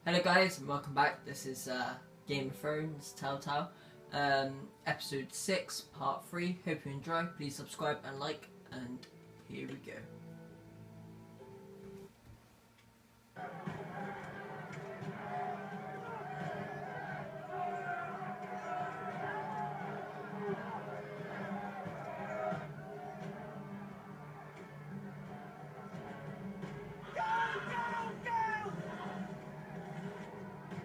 Hello guys and welcome back. This is Game of Thrones Telltale, episode 6 part 3. Hope you enjoy. Please subscribe and like, and here we go.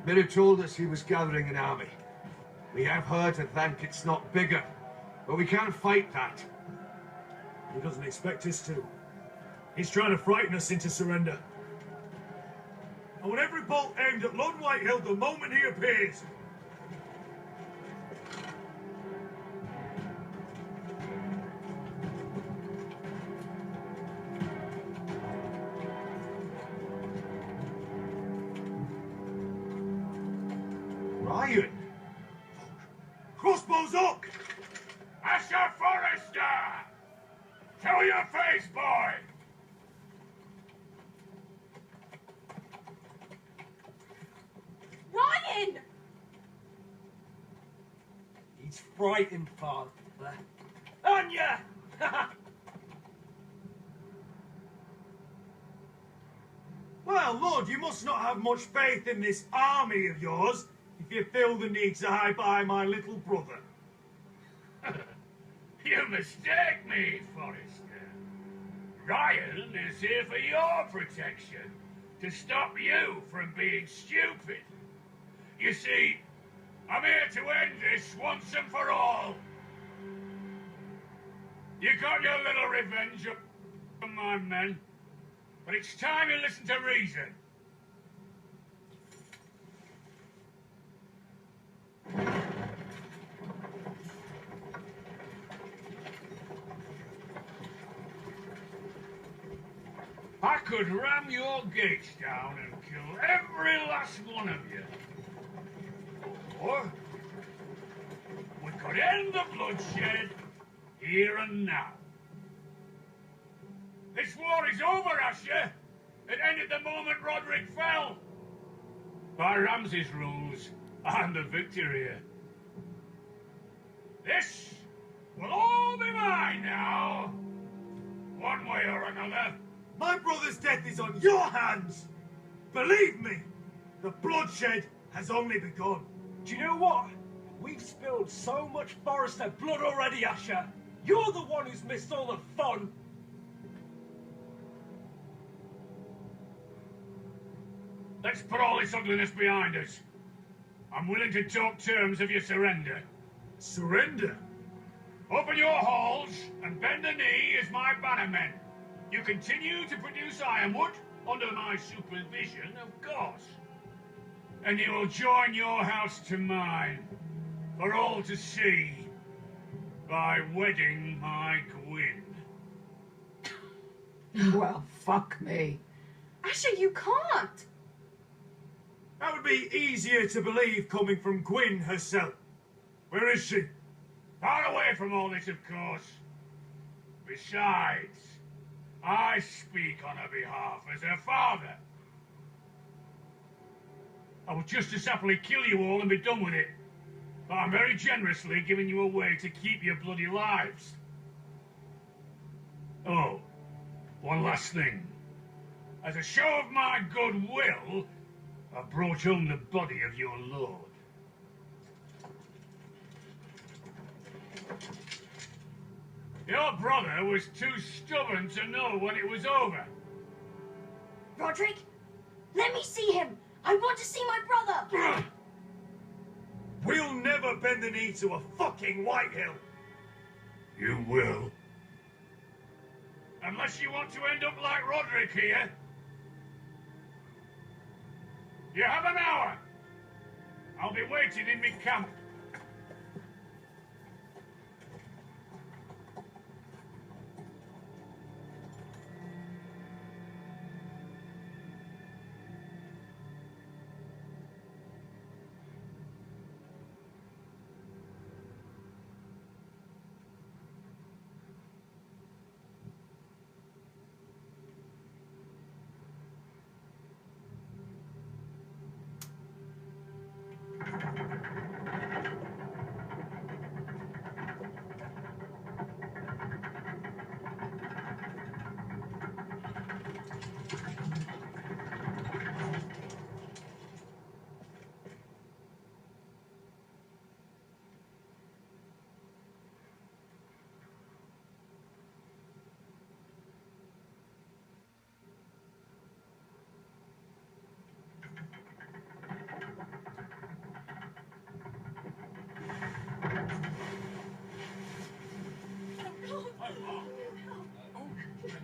Miller told us he was gathering an army. We have heard and think it's not bigger, but we can't fight that. He doesn't expect us to. He's trying to frighten us into surrender. I want every bolt aimed at Lord Whitehill the moment he appears. Ryan! Crossbows up! Asher Forrester! Show your face, boy! Ryan! He's frightened, father. Anya! Well, Lord, you must not have much faith in this army of yours if you feel the need to hide by my little brother. You mistake me, Forrester. Ryan is here for your protection, to stop you from being stupid. You see, I'm here to end this once and for all. You got your little revenge on my men, but it's time you listen to reason. I could ram your gates down and kill every last one of you. Or we could end the bloodshed here and now. This war is over, Asher. It ended the moment Roderick fell. By Ramsay's rules, I'm the victor here. This will all be mine now, one way or another. My brother's death is on your hands! Believe me, the bloodshed has only begun. Do you know what? We've spilled so much Forrester blood already, Asher. You're the one who's missed all the fun. Let's put all this ugliness behind us. I'm willing to talk terms of your surrender. Surrender? Open your halls and bend the knee as my bannermen. You continue to produce ironwood under my supervision, of course. And you will join your house to mine, for all to see, by wedding my Gwyn. Well, fuck me. Asher, you can't! That would be easier to believe coming from Gwyn herself. Where is she? Far away from all this, of course. Besides, I speak on her behalf as her father. I would just as happily kill you all and be done with it. But I'm very generously giving you away to keep your bloody lives. Oh, one last thing. As a show of my goodwill, I brought home the body of your lord. Your brother was too stubborn to know when it was over. Roderick, let me see him! I want to see my brother! We'll never bend the knee to a fucking Whitehill! You will. Unless you want to end up like Roderick here. You have an hour. I'll be waiting in my camp.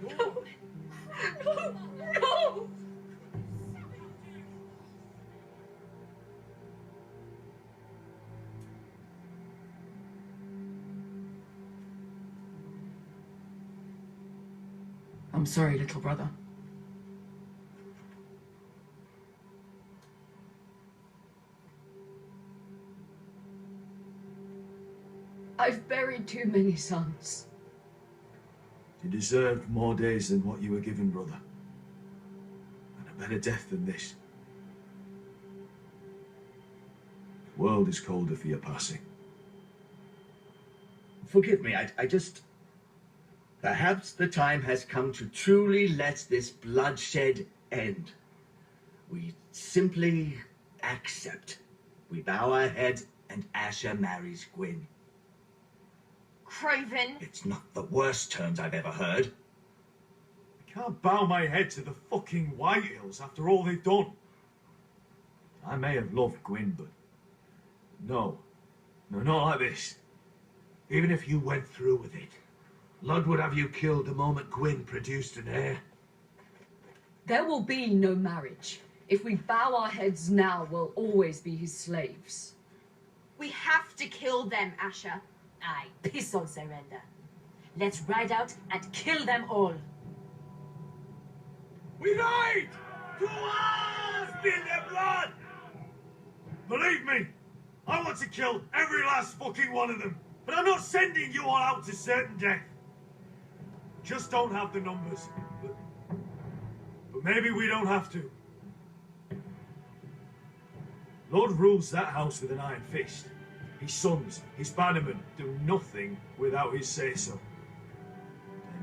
No! I'm sorry, little brother. I've buried too many sons. You deserved more days than what you were given, brother. And a better death than this. The world is colder for your passing. Forgive me, I just... Perhaps the time has come to truly let this bloodshed end. We simply accept. We bow our head and Asher marries Gwyn. Craven. It's not the worst terms I've ever heard. I can't bow my head to the fucking White Hills after all they've done. I may have loved Gwyn, but... No, not like this. Even if you went through with it, Lud would have you killed the moment Gwyn produced an heir. There will be no marriage. If we bow our heads now, we'll always be his slaves. We have to kill them, Asher. Aye, piss on surrender. Let's ride out and kill them all. We ride! To us! Spill their blood! Believe me, I want to kill every last fucking one of them. But I'm not sending you all out to certain death. Just don't have the numbers. But maybe we don't have to. Lord rules that house with an iron fist. His sons, his bannermen, do nothing without his say-so.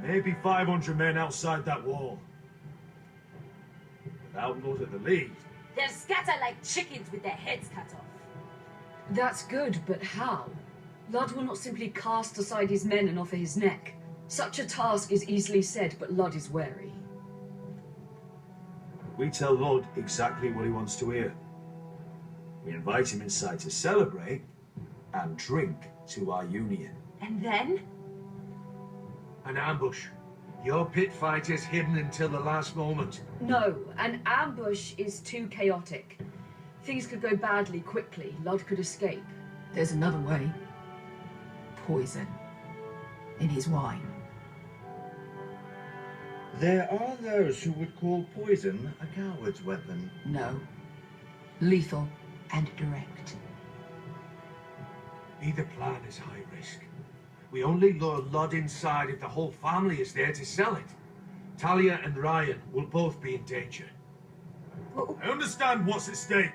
There may be 500 men outside that wall. Without Lord at the lead. They'll scatter like chickens with their heads cut off. That's good, but how? Lud will not simply cast aside his men and offer his neck. Such a task is easily said, but Lud is wary. We tell Lord exactly what he wants to hear. We invite him inside to celebrate and drink to our union. And then? An ambush. Your pit fight is hidden until the last moment. No, an ambush is too chaotic. Things could go badly quickly. Lud could escape. There's another way. Poison. In his wine. There are those who would call poison a coward's weapon. No. Lethal and direct. Either plan is high risk. We only lure Lud inside if the whole family is there to sell it. Talia and Ryan will both be in danger. I understand what's at stake.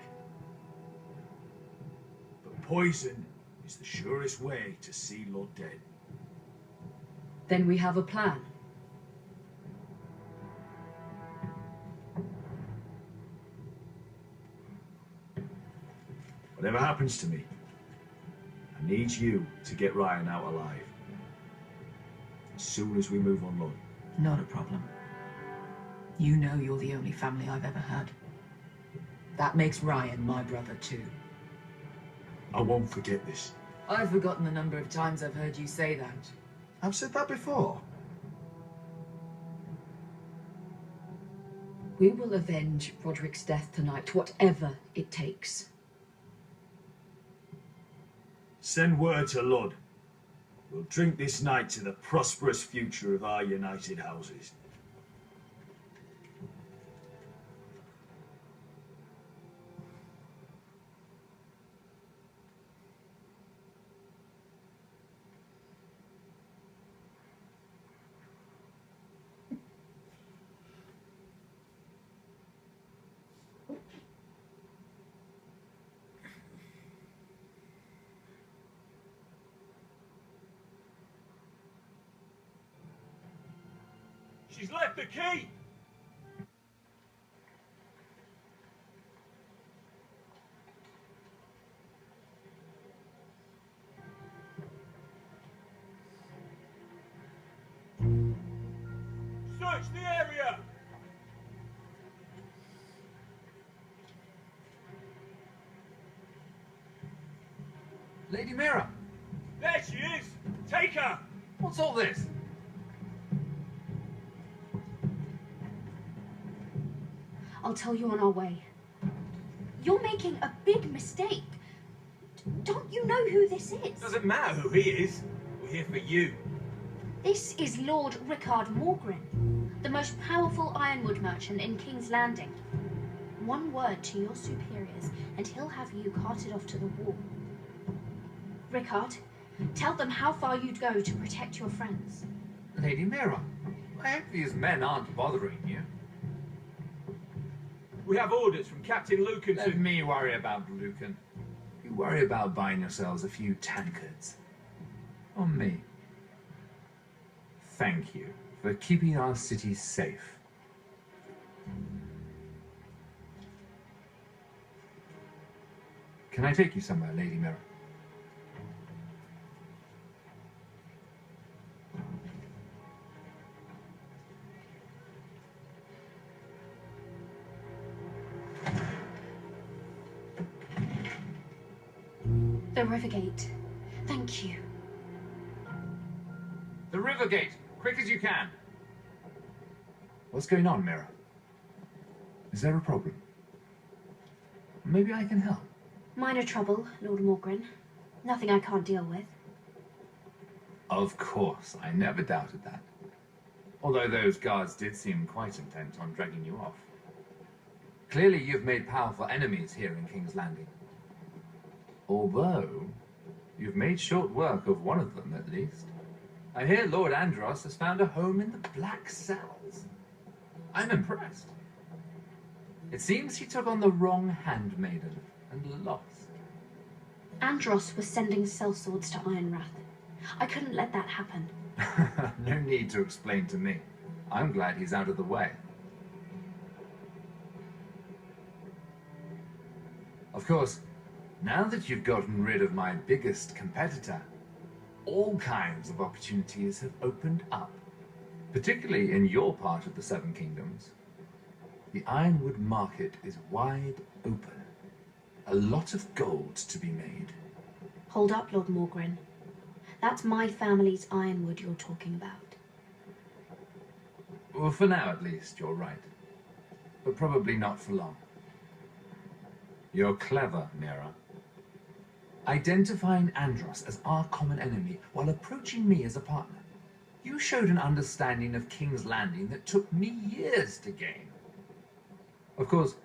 But poison is the surest way to see Lord dead. Then we have a plan. Whatever happens to me, I need you to get Ryan out alive. As soon as we move on Lord. Not a problem. You know you're the only family I've ever had. That makes Ryan my brother too. I won't forget this. I've forgotten the number of times I've heard you say that. I've said that before. We will avenge Roderick's death tonight, whatever it takes. Send word to Lud. We'll drink this night to the prosperous future of our united houses. She's left the key! Search the area! Lady Mira, There she is! Take her! what's all this? I'll tell you on our way. You're making a big mistake. Don't you know who this is? Doesn't matter who he is. We're here for you. This is Lord Rickard Morgren, the most powerful ironwood merchant in King's Landing. One word to your superiors, and he'll have you carted off to the wall. Rickard, tell them how far you'd go to protect your friends. Lady Mira, I hope these men aren't bothering you. We have orders from Captain Lucan Let to... me worry about Lucan. You worry about buying yourselves a few tankards. On me. Thank you for keeping our city safe. Can I take you somewhere, Lady Mira? The Rivergate. Thank you. The river gate, quick as you can. What's going on, Mira? Is there a problem? Maybe I can help. Minor trouble, Lord Morgren. Nothing I can't deal with. Of course, I never doubted that. Although those guards did seem quite intent on dragging you off. Clearly you've made powerful enemies here in King's Landing. Although, you've made short work of one of them, at least. I hear Lord Andros has found a home in the Black Cells. I'm impressed. It seems he took on the wrong handmaiden and lost. Andros was sending sellswords to Ironrath. I couldn't let that happen. No need to explain to me. I'm glad he's out of the way. Of course, now that you've gotten rid of my biggest competitor, all kinds of opportunities have opened up, particularly in your part of the Seven Kingdoms. The ironwood market is wide open. A lot of gold to be made. Hold up, Lord Morgren. That's my family's ironwood you're talking about. Well, for now at least, you're right. But probably not for long. You're clever, Mira. Identifying Andros as our common enemy while approaching me as a partner. You showed an understanding of King's Landing that took me years to gain. Of course,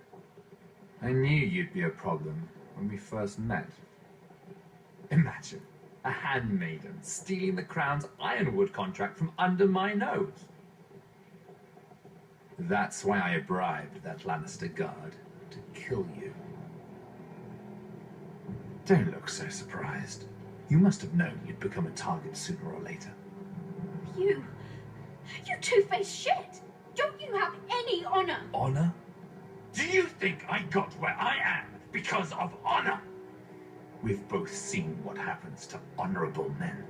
I knew you'd be a problem when we first met. Imagine a handmaiden stealing the Crown's ironwood contract from under my nose. That's why I bribed that Lannister guard to kill you. Don't look so surprised. You must have known you'd become a target sooner or later. You two-faced shit! Don't you have any honor? Honor? Do you think I got where I am because of honor? We've both seen what happens to honorable men.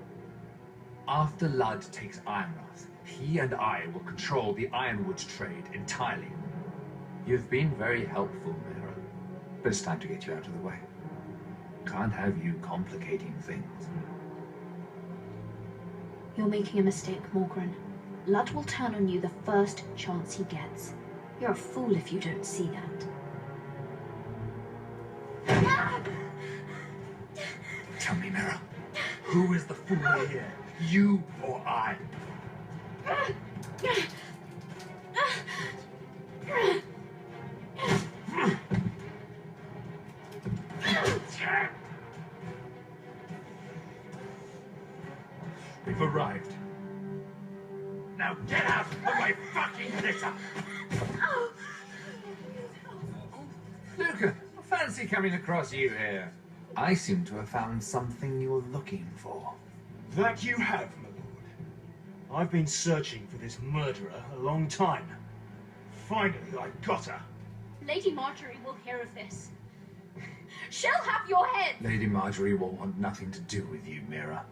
After Ludd takes Ironrath, he and I will control the ironwood trade entirely. You've been very helpful, Mira, but it's time to get you out of the way. Can't have you complicating things. You're making a mistake, Morgren. Ludd will turn on you the first chance he gets. You're a fool if you don't see that. Tell me, Mira, who is the fool here? You or I? We've arrived. Now get out of my fucking litter! Luca, fancy coming across you here. I seem to have found something you're looking for. That you have, my lord. I've been searching for this murderer a long time. Finally, I got her. Lady Marjorie will hear of this. She'll have your head! Lady Marjorie will want nothing to do with you, Mira.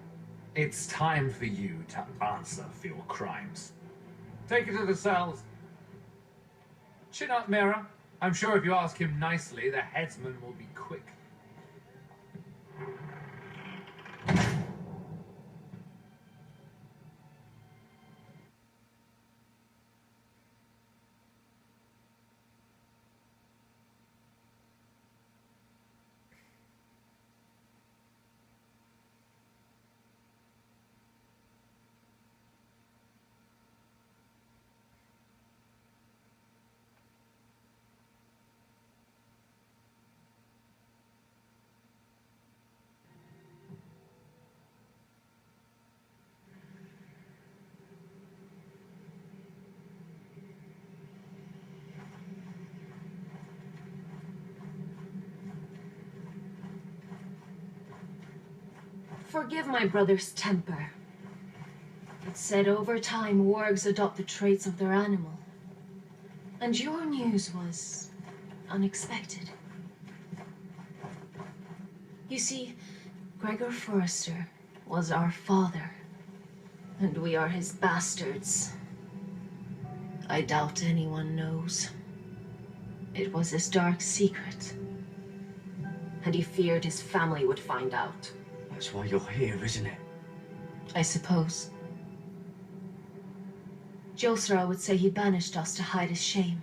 It's time for you to answer for your crimes. Take her to the cells. Chin up, Mira. I'm sure if you ask him nicely, the headsman will be quick. Forgive my brother's temper. It's said over time wargs adopt the traits of their animal. And your news was unexpected. You see, Gregor Forrester was our father, and we are his bastards. I doubt anyone knows. It was his dark secret, and he feared his family would find out. That's why you're here, isn't it? I suppose. Josra would say he banished us to hide his shame.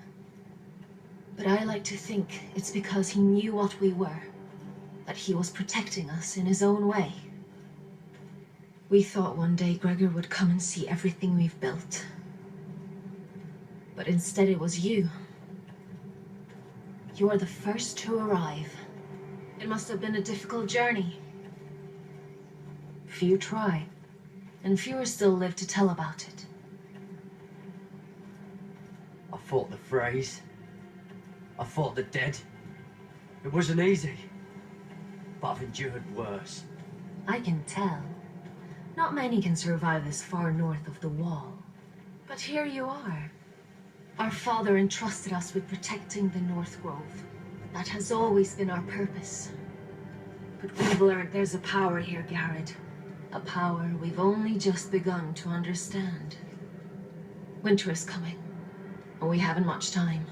But I like to think it's because he knew what we were, that he was protecting us in his own way. We thought one day Gregor would come and see everything we've built. But instead it was you. You are the first to arrive. It must have been a difficult journey. Few try, and fewer still live to tell about it. I fought the Freys. I fought the dead. It wasn't easy, but I've endured worse. I can tell. Not many can survive this far north of the Wall. But here you are. Our father entrusted us with protecting the North Grove. That has always been our purpose. But we've learned there's a power here, Garrett. A power we've only just begun to understand. Winter is coming, and we haven't much time.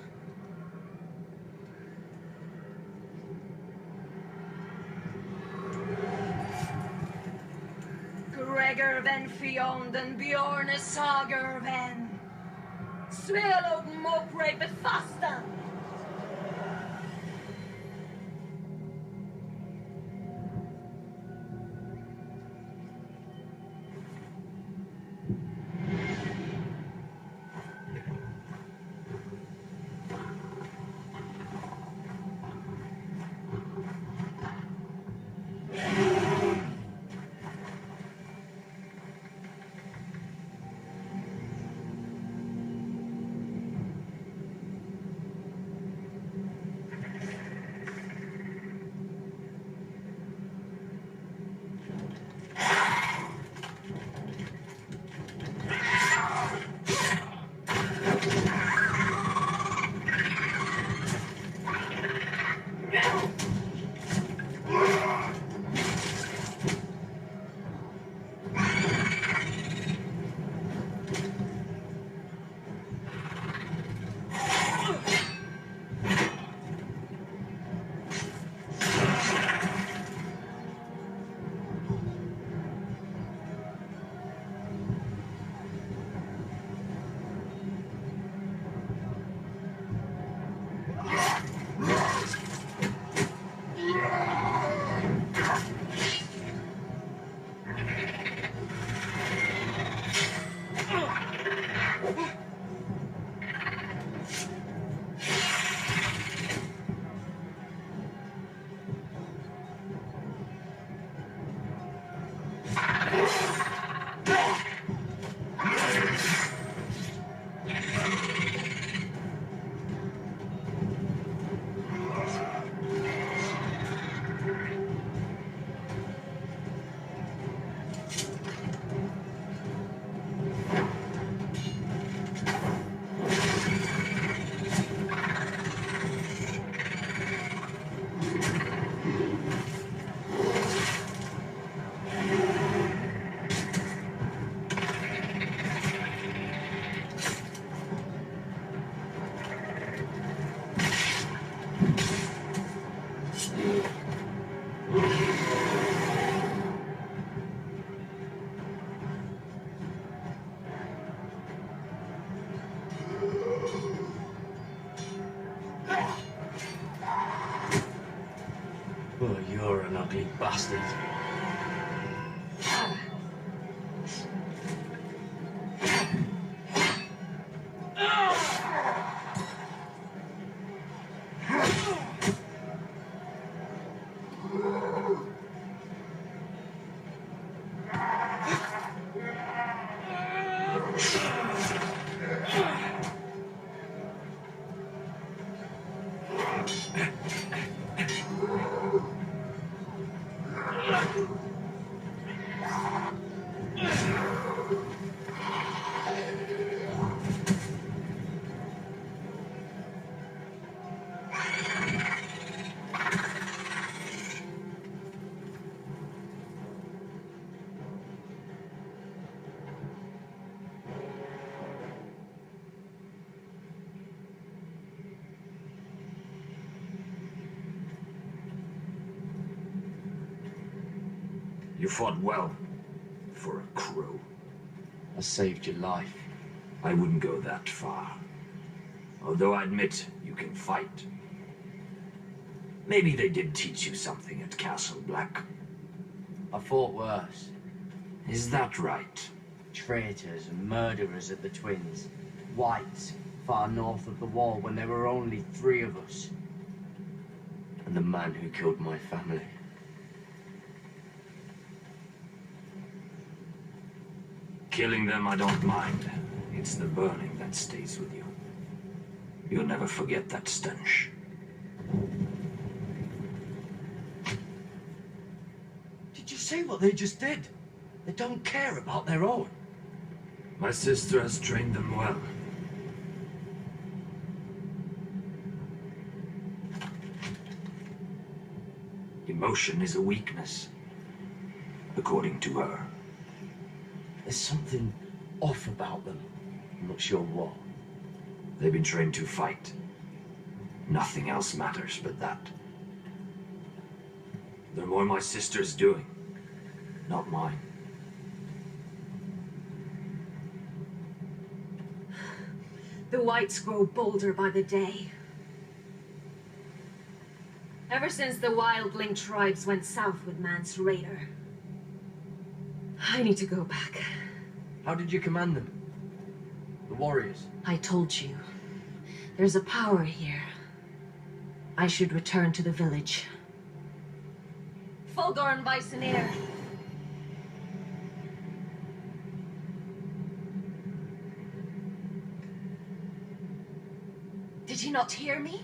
Gregor ven Fionden Bjorne Sager ven Swelod Mokre Befasta. Oh, you're an ugly bastard. You fought well, for a crow. I saved your life. I wouldn't go that far. Although I admit you can fight. Maybe they did teach you something at Castle Black. I fought worse. Is that right? Traitors and murderers at the Twins. Wight, far north of the wall when there were only 3 of us. And the man who killed my family. Killing them I don't mind. It's the burning that stays with you. You'll never forget that stench. Did you see what they just did? They don't care about their own. My sister has trained them well. Emotion is a weakness, according to her. There's something off about them. I'm not sure what. They've been trained to fight. Nothing else matters but that. They're more my sister's doing, not mine. The Wights grow bolder by the day. Ever since the wildling tribes went south with Mance Raider. I need to go back. How did you command them? The warriors? I told you. There's a power here. I should return to the village. Fulgor and Bisoneer. Did you not hear me?